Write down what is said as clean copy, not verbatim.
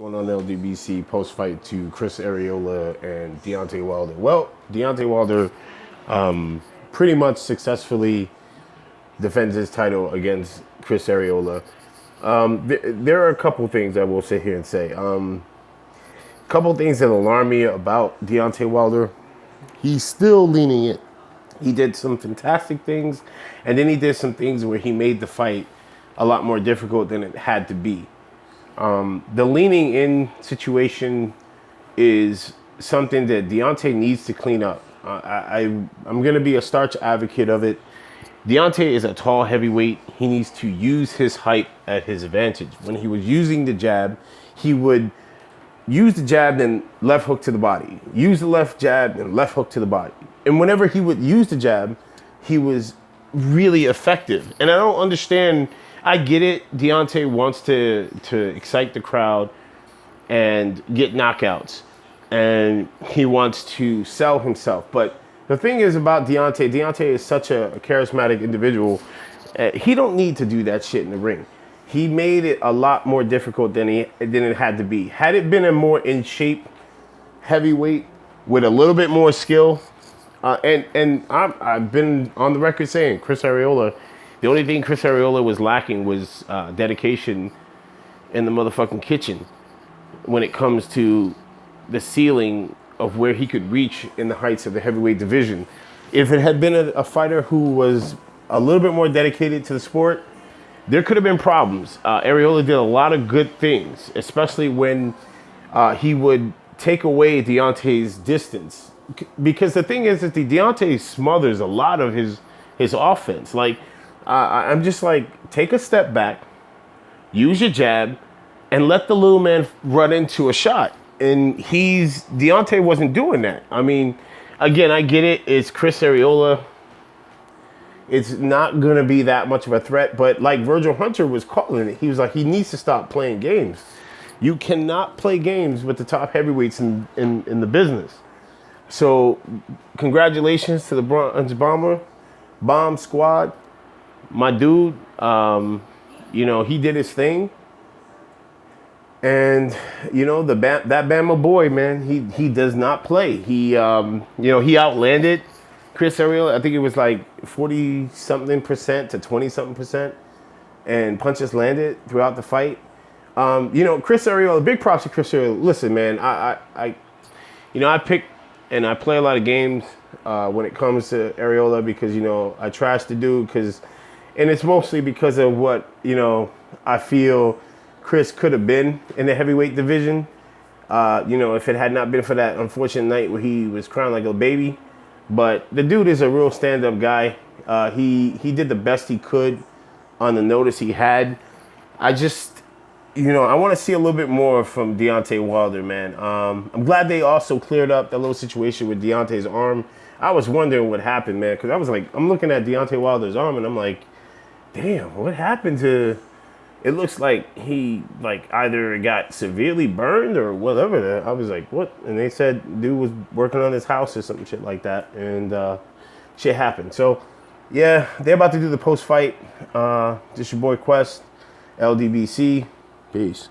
Going on LDBC post-fight to Chris Arreola and Deontay Wilder. Well, Deontay Wilder pretty much successfully defends his title against Chris Arreola. There are a couple things I will sit here and say. A couple things that alarm me about Deontay Wilder. He's still leaning in. He did some fantastic things, and then he did some things where he made the fight a lot more difficult than it had to be. The leaning in situation is something that Deontay needs to clean up. I'm going to be a starch advocate of it. Deontay is a tall heavyweight. He needs to use his height at his advantage. When he was using the jab, he would use the jab, then left hook to the body. Use the left jab, then left hook to the body. And whenever he would use the jab, he was really effective. And I don't understand. I get it. Deontay wants to excite the crowd and get knockouts. And he wants to sell himself. But the thing is about Deontay is such a charismatic individual. He don't need to do that shit in the ring. He made it a lot more difficult than it had to be. Had it been a more in shape heavyweight with a little bit more skill, and I've been on the record saying Chris Arreola, the only thing Chris Arreola was lacking was dedication in the motherfucking kitchen when it comes to the ceiling of where he could reach in the heights of the heavyweight division. If it had been a fighter who was a little bit more dedicated to the sport, there could have been problems. Arreola did a lot of good things, especially when he would take away Deontay's distance. Because the thing is that Deontay smothers a lot of his offense. Like, I'm just like, take a step back, use your jab, and let the little man run into a shot. And Deontay wasn't doing that. I mean, again, I get it. It's Chris Arreola. It's not going to be that much of a threat. But like Virgil Hunter was calling it, he was like, he needs to stop playing games. You cannot play games with the top heavyweights in the business. So congratulations to the Bronze Bomb Squad. My dude, he did his thing. And, that Bama boy, man, he does not play. He outlanded Chris Arreola. I think it was like 40-something% to 20-something%. And punches landed throughout the fight. Chris Arreola, big props to Chris Arreola. Listen, man, I pick and I play a lot of games when it comes to Arreola because, I trash the dude and it's mostly because of what, I feel Chris could have been in the heavyweight division. If it had not been for that unfortunate night where he was crying like a baby. But the dude is a real stand-up guy. He did the best he could on the notice he had. I just, I want to see a little bit more from Deontay Wilder, man. I'm glad they also cleared up that little situation with Deontay's arm. I was wondering what happened, man, because I was like, I'm looking at Deontay Wilder's arm, and I'm like, damn, what happened to... It looks like he either got severely burned or whatever. I was like, what? And they said dude was working on his house or some shit like that. And shit happened. So, yeah, they're about to do the post-fight. This your boy Quest, LDBC. Peace.